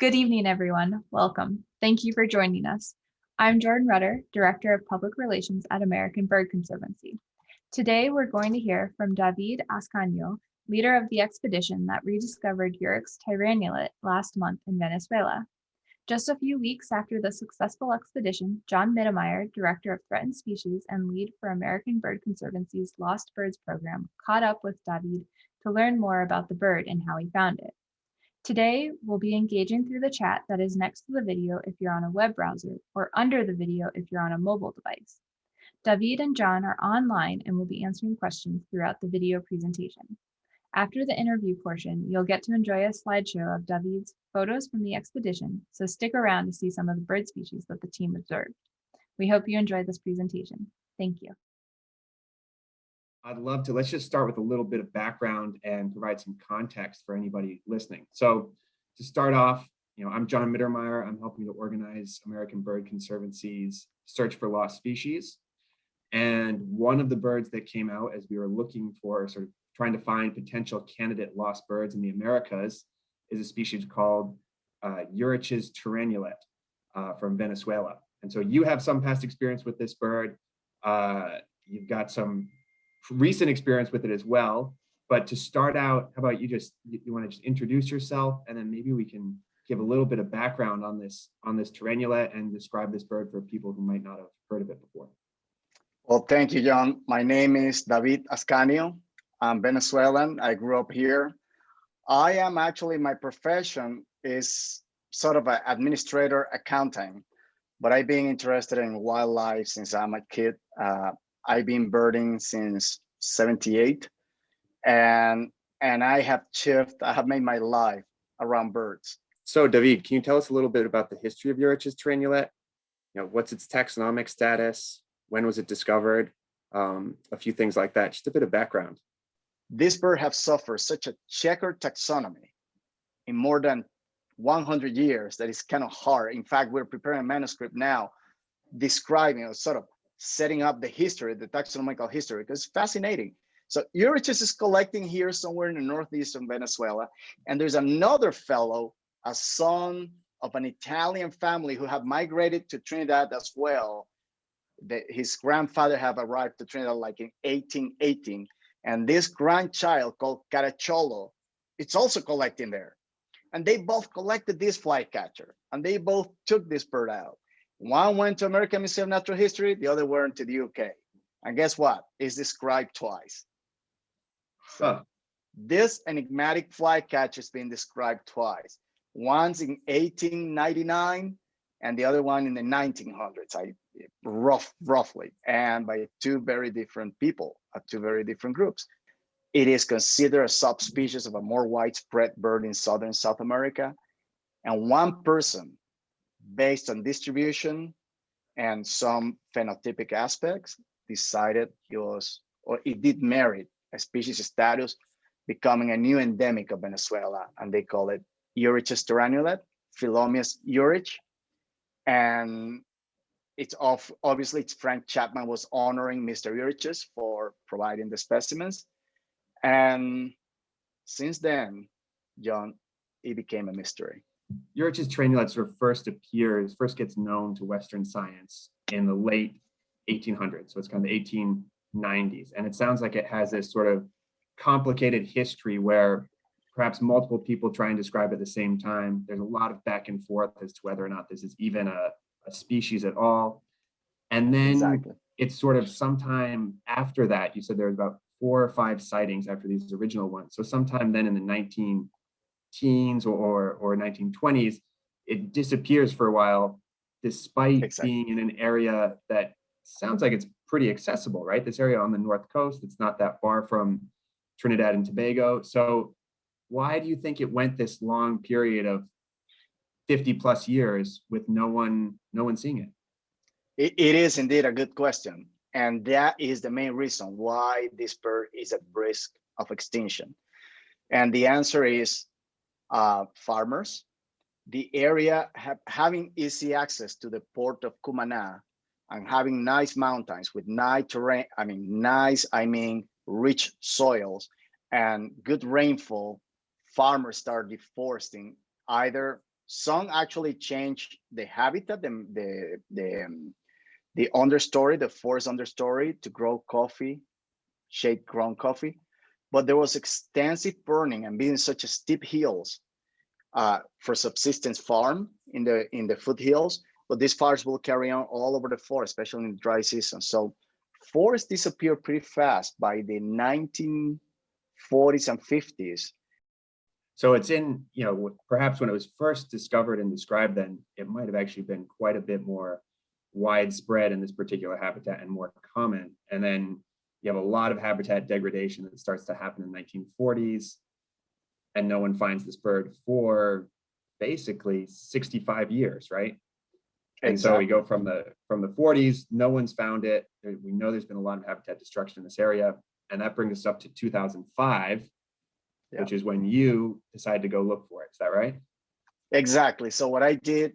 Good evening, everyone. Welcome. Thank you for joining us. I'm Jordan Rudder, Director of Public Relations at American Bird Conservancy. Today, we're going to hear from David Ascanio, leader of the expedition that rediscovered Urich's Tyrannulet last month in Venezuela. Just a few weeks after the successful expedition, John Mittermeier, Director of Threatened Species and lead for American Bird Conservancy's Lost Birds program, caught up with David to learn more about the bird and how he found it. Today, we'll be engaging through the chat that is next to the video if you're on a web browser, or under the video if you're on a mobile device. David and John are online and will be answering questions throughout the video presentation. After the interview portion, you'll get to enjoy a slideshow of David's photos from the expedition, so stick around to see some of the bird species that the team observed. We hope you enjoy this presentation. Thank you. I'd love to. Let's just start with a little bit of background and provide some context for anybody listening. So to start off, I'm John Mittermeier. I'm helping to organize American Bird Conservancy's search for lost species. And one of the birds that came out as we were looking for, sort of trying to find potential candidate lost birds in the Americas, is a species called Urich's Tyrannulet from Venezuela. And so you have some past experience with this bird. You've got some recent experience with it as well. But to start out, how about you want to just introduce yourself, and then maybe we can give a little bit of background on this Tyrannulet and describe this bird for people who might not have heard of it before. Well, thank you, John. My name is David Ascanio. I'm Venezuelan. I grew up here. I am actually, my profession is sort of an administrator accounting, but I've been interested in wildlife since I'm a kid. I've been birding since '78, and I have made my life around birds. So David, can you tell us a little bit about the history of Urich's Tyrannulet? What's its taxonomic status? When was it discovered? A few things like that, just a bit of background. This bird has suffered such a checkered taxonomy in more than 100 years that it's kind of hard. In fact, we're preparing a manuscript now describing or sort of setting up the history, the taxonomical history, because it's fascinating. So Urich is collecting here somewhere in the northeast of Venezuela. And there's another fellow, a son of an Italian family who have migrated to Trinidad as well. His grandfather have arrived to Trinidad like in 1818. And this grandchild called Caracholo, it's also collecting there. And they both collected this flycatcher, and they both took this bird out. One went to American Museum of Natural History, the other went to the UK. And guess what? It's described twice. So this enigmatic flycatcher has been described twice. Once in 1899 and the other one in the 1900s, roughly, and by two very different people, two very different groups. It is considered a subspecies of a more widespread bird in southern South America. And one person, based on distribution and some phenotypic aspects, decided it did merit a species status, becoming a new endemic of Venezuela, and they call it Urich's Tyrannulet, Phyllomyias Urich. And obviously Frank Chapman was honoring Mr. Urich's for providing the specimens. And since then, John, it became a mystery. Urich's Tyrannulet sort of first gets known to Western science in the late 1800s. So it's kind of the 1890s. And it sounds like it has this sort of complicated history where perhaps multiple people try and describe it at the same time. There's a lot of back and forth as to whether or not this is even a species at all. And then It's sort of sometime after that, you said there was about 4 or 5 sightings after these original ones. So sometime then in the 19-teens or 1920s, it disappears for a while, despite being in an area that sounds like it's pretty accessible, right? This area on the North Coast, it's not that far from Trinidad and Tobago. So why do you think it went this long period of 50 plus years with no one seeing it? It is indeed a good question. And that is the main reason why this bird is at risk of extinction. And the answer is farmers. The area having easy access to the port of Cumaná and having nice mountains with nice terrain, rich soils and good rainfall, farmers start deforesting either Some actually changed the habitat, the understory, the forest understory to grow coffee, shade grown coffee. But there was extensive burning and being such a steep hills for subsistence farm in the foothills. But these fires will carry on all over the forest, especially in the dry season. So forests disappeared pretty fast by the 1940s and 50s. So it's in, perhaps when it was first discovered and described, then it might have actually been quite a bit more widespread in this particular habitat and more common. And then you have a lot of habitat degradation that starts to happen in the 1940s, and no one finds this bird for basically 65 years, right? And so we go from the 40s, no one's found it. We know there's been a lot of habitat destruction in this area, and that brings us up to 2005, which is when you decided to go look for it. Is that right? Exactly. So what I did,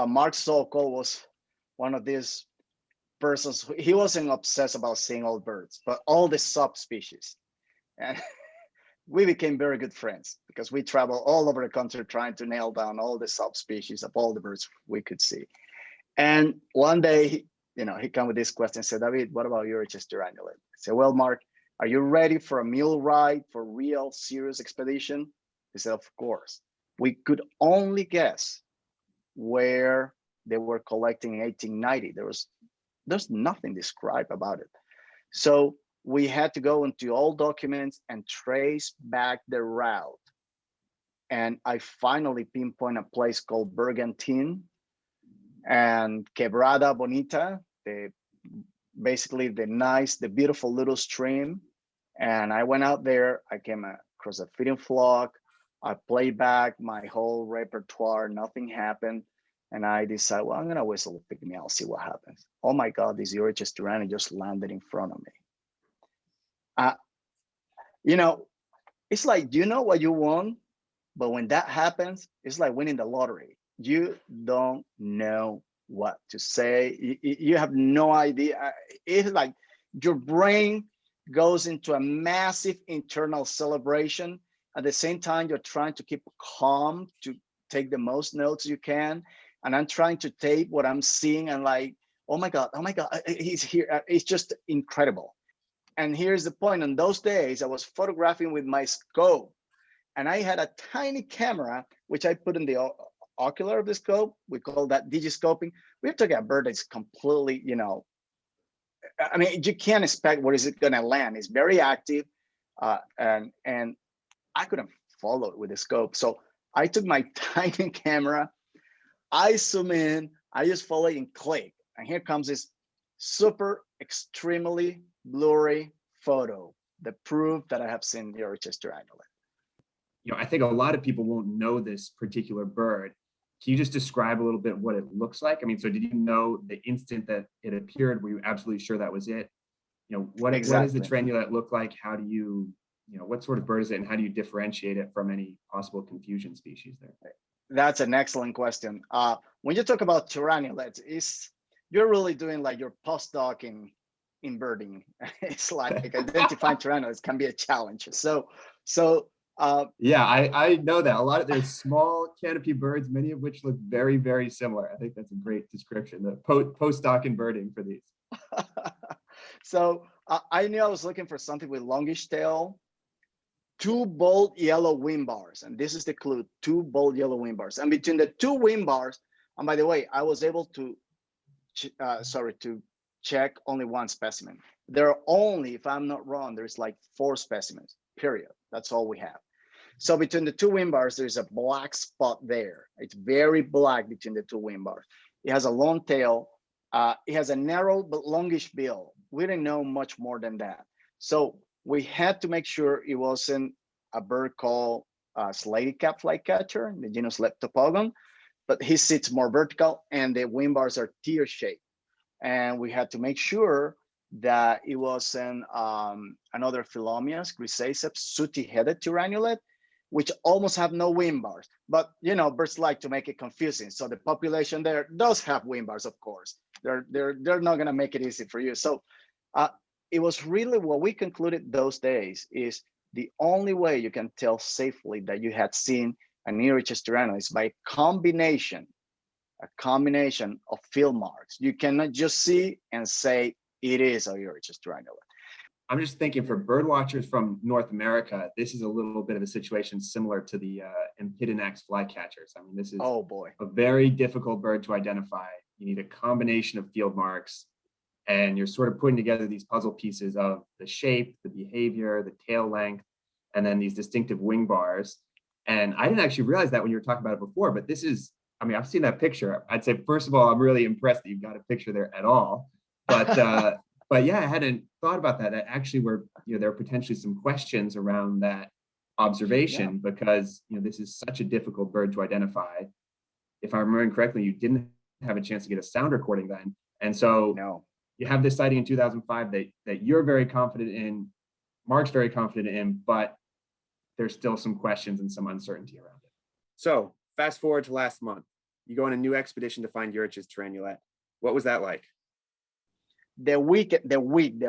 Mark Sokol was one of these persons. He wasn't obsessed about seeing all birds, but all the subspecies. And we became very good friends because we travel all over the country trying to nail down all the subspecies of all the birds we could see. And one day, he came with this question and said, David, what about Urich's Tyrannulet? I said, well, Mark, are you ready for a mule ride, for real serious expedition? He said, of course. We could only guess where they were collecting in 1890. There's nothing described about it. So we had to go into all documents and trace back the route. And I finally pinpoint a place called Bergantine and Quebrada Bonita, basically the beautiful little stream. And I went out there, I came across a feeding flock. I played back my whole repertoire, nothing happened. And I decided, well, I'm gonna whistle a pygmy, I'll see what happens. Oh my God, this Urich's Tyrannulet just landed in front of me. It's like, you know what you want, but when that happens, it's like winning the lottery. You don't know what to say. You have no idea. It's like your brain goes into a massive internal celebration. At the same time, you're trying to keep calm to take the most notes you can. And I'm trying to tape what I'm seeing and like, oh my God, he's here. It's just incredible. And here's the point. On those days, I was photographing with my scope, and I had a tiny camera, which I put in the ocular of the scope. We call that digiscoping. We're talking about a bird that's completely, I mean, you can't expect where is it going to land. It's very active, and I couldn't follow it with the scope. So I took my tiny camera, I zoom in, I just follow it and click. And here comes this super extremely blurry photo, the proof that I have seen the Urich's Tyrannulet. I think a lot of people won't know this particular bird. Can you just describe a little bit what it looks like? I mean, so did you know the instant that it appeared? Were you absolutely sure that was it? What does the Tyrannulet look like? How do you, what sort of bird is it, and how do you differentiate it from any possible confusion species there? That's an excellent question. When you talk about Tyrannulets, you're really doing like your postdoc in birding. It's like identifying Tyrannulets can be a challenge. Yeah, I know that there's small canopy birds, many of which look very, very similar. I think that's a great description, the postdoc in birding for these. So I knew I was looking for something with longish tail, 2 bold yellow wing bars, and this is the clue: 2 bold yellow wing bars. And between the 2 wing bars, and by the way, I was able to check only 1 specimen. There are only, if I'm not wrong, there's like 4 specimens, period. That's all we have. So between the 2 wing bars, there's a black spot there. It's very black between the 2 wing bars. It has a long tail. It has a narrow but longish bill. We didn't know much more than that. So we had to make sure it wasn't a bird called slaty cap flycatcher, the genus Leptopogon, but he sits more vertical and the wing bars are tear-shaped. And we had to make sure that it wasn't another Phyllomyias grisaceps sooty-headed Tyrannulet, which almost have no wing bars. But birds like to make it confusing. So the population there does have wing bars, of course. They're not going to make it easy for you. So it was really what we concluded those days is the only way you can tell safely that you had seen an Urich Tyrannulet is by a combination of field marks. You cannot just see and say it is a Urich Tyrannulet. I'm just thinking for bird watchers from North America, this is a little bit of a situation similar to the Empidonax flycatchers. I mean, this is Oh boy, a very difficult bird to identify. You need a combination of field marks, and you're sort of putting together these puzzle pieces of the shape, the behavior, the tail length, and then these distinctive wing bars. And I didn't actually realize that when you were talking about it before, but this is, I mean, I've seen that picture. I'd say, first of all, I'm really impressed that you've got a picture there at all. But yeah, I hadn't thought about that. That actually there are potentially some questions around that observation because, this is such a difficult bird to identify. If I'm remembering correctly, you didn't have a chance to get a sound recording then. And so no. You have this sighting in 2005 that you're very confident in, Mark's very confident in, but there's still some questions and some uncertainty around it. So fast forward to last month, you go on a new expedition to find Urich's Tyrannulet. What was that like? The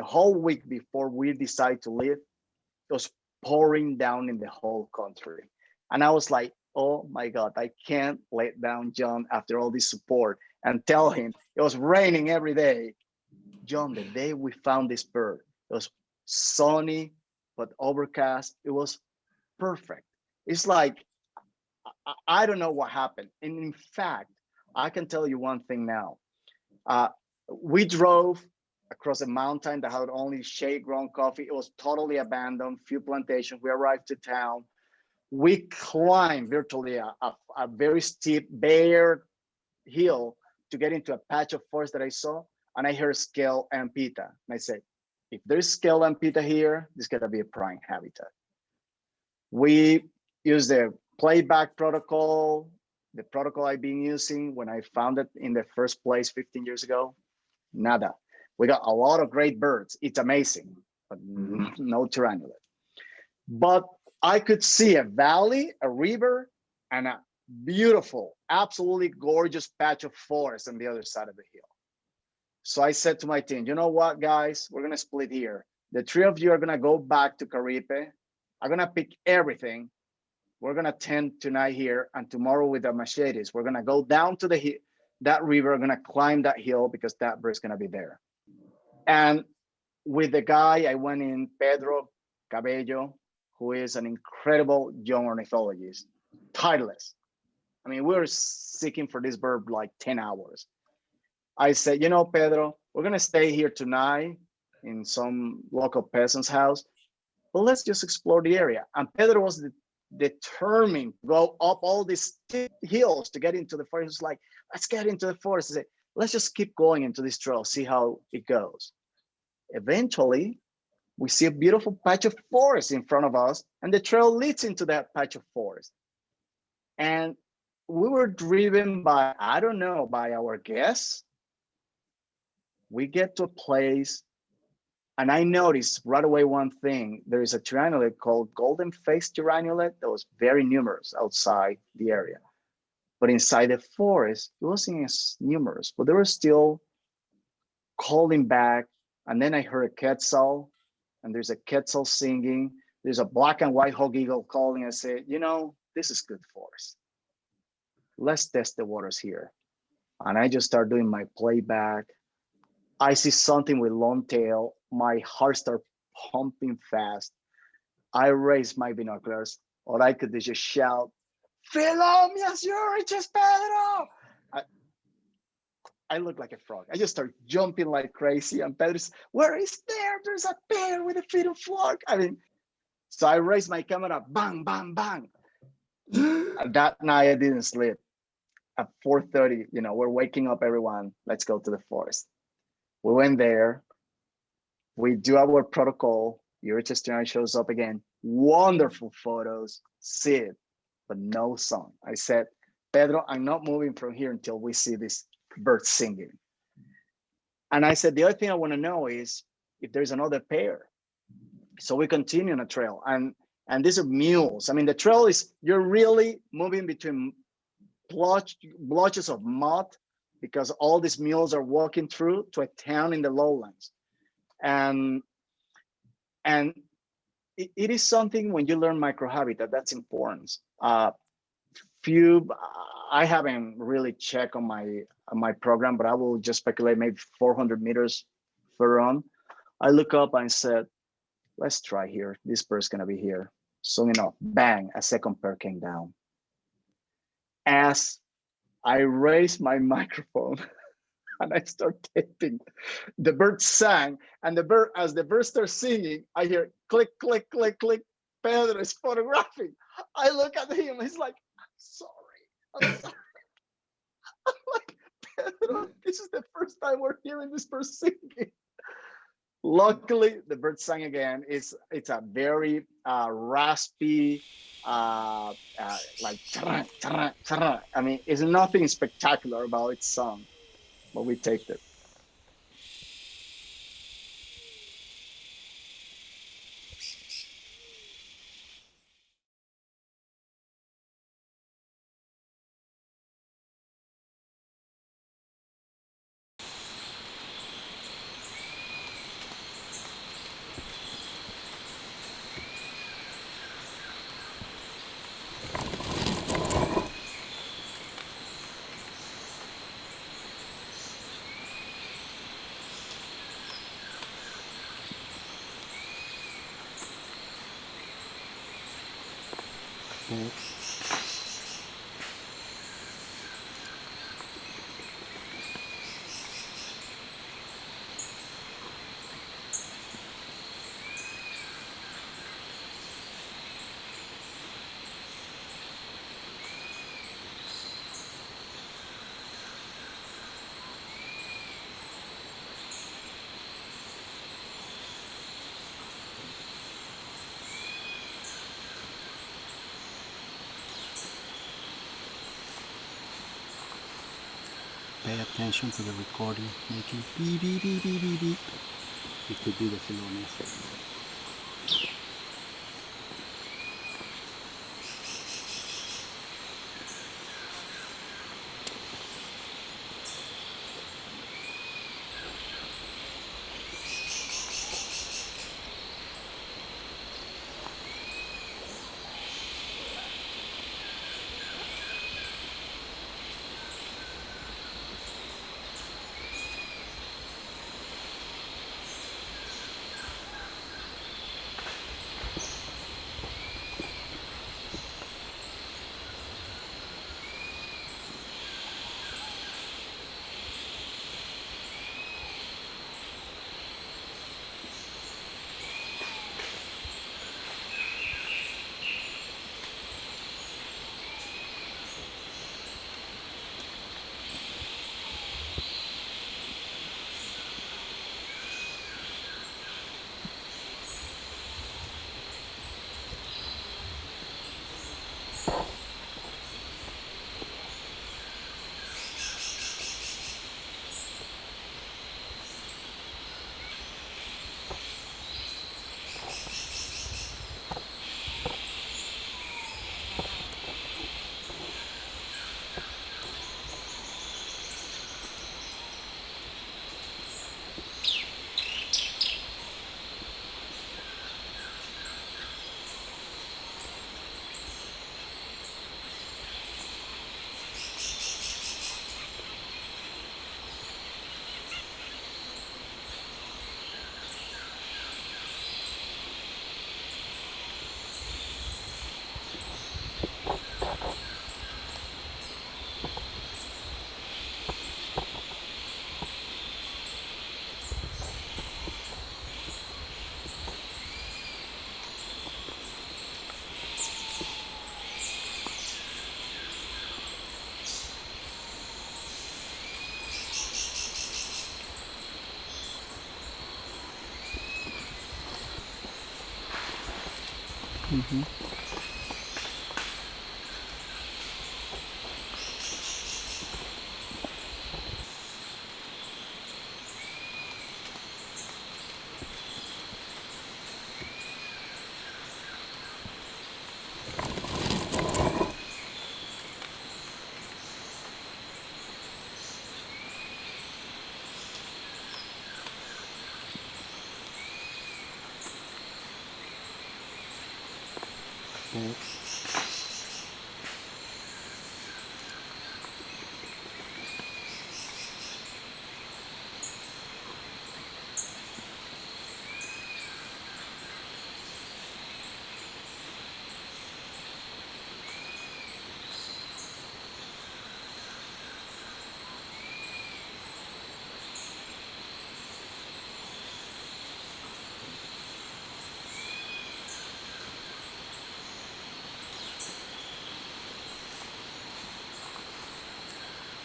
whole week before we decided to leave, it was pouring down in the whole country. And I was like, oh my God, I can't let down John after all this support and tell him it was raining every day. John, the day we found this bird, it was sunny, but overcast. It was perfect. It's like, I don't know what happened. And in fact, I can tell you one thing now. We drove across a mountain that had only shade-grown coffee. It was totally abandoned, few plantations. We arrived to town. We climbed virtually a very steep, bare hill to get into a patch of forest that I saw, and I heard scale and pita. And I said, if there's scale and pita here, this is gonna be a prime habitat. We used the playback protocol, the protocol I've been using when I found it in the first place 15 years ago. Nada. We got a lot of great birds. It's amazing, but no Tyrannulet. But I could see a valley, a river, and a beautiful, absolutely gorgeous patch of forest on the other side of the hill. So I said to my team, you know what, guys, we're gonna split here. The three of you are gonna go back to Caripe. I'm gonna pick everything. We're gonna tent tonight here, and tomorrow with the machetes, we're gonna go down to that river, gonna climb that hill because that bird's gonna be there. And with the guy, I went in, Pedro Cabello, who is an incredible young ornithologist, tireless. I mean, we were seeking for this bird like 10 hours. I said, you know, Pedro, we're gonna stay here tonight in some local peasant's house, but let's just explore the area. And Pedro was determined to go up all these steep hills to get into the forest. He was like, let's get into the forest. I said, let's just keep going into this trail, see how it goes. Eventually, we see a beautiful patch of forest in front of us, and the trail leads into that patch of forest. And we were driven by, I don't know, by our guess. We get to a place, and I noticed right away one thing. There is a Tyrannulet called golden-faced Tyrannulet that was very numerous outside the area. But inside the forest, it wasn't as numerous, but they were still calling back. And then I heard a quetzal, and there's a quetzal singing. There's a black and white hog eagle calling. I said, you know, this is good forest. Let's test the waters here. And I just start doing my playback. I see something with long tail. My heart starts pumping fast. I raise my binoculars. All I could do is just shout, Phyllomyias, Urich, Pedro! I look like a frog. I just start jumping like crazy. And Pedro's, where is there? There's a bear with a fetal flock. I mean, so I raised my camera, bang, bang, bang. And that night I didn't sleep. At 4:30, you know, we're waking up everyone. Let's go to the forest. We went there. We do our protocol. Urich shows up again. Wonderful photos. See it, but no song. I said, Pedro, I'm not moving from here until we see this bird singing. And I said, the other thing I want to know is if there's another pair. So we continue on a trail, and these are mules. I mean, the trail is, you're really moving between blotches of mud because all these mules are walking through to a town in the lowlands. And it is something when you learn microhabitat, that's important. few, I haven't really checked on my program, but I will just speculate maybe 400 meters further on. I look up and said, let's try here. This bird's gonna be here. So, bang, a second pair came down. As I raised my microphone and I start taping, the bird sang, and as the bird starts singing, I hear click, click, click, click. Pedro is photographing. I look at him, he's like, I'm sorry. I'm like, Pedro, this is the first time we're hearing this bird singing. Luckily, the bird sang again. It's a very raspy, like, I mean, it's nothing spectacular about its song, but we taped it. Pay attention to the recording making beep beep beep beep beep beep. It could be the Phyllomyias. Mm-hmm.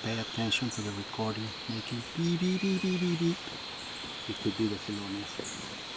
pay attention to the recording making beep beep beep beep beep beep. It could be the Phyllomyias.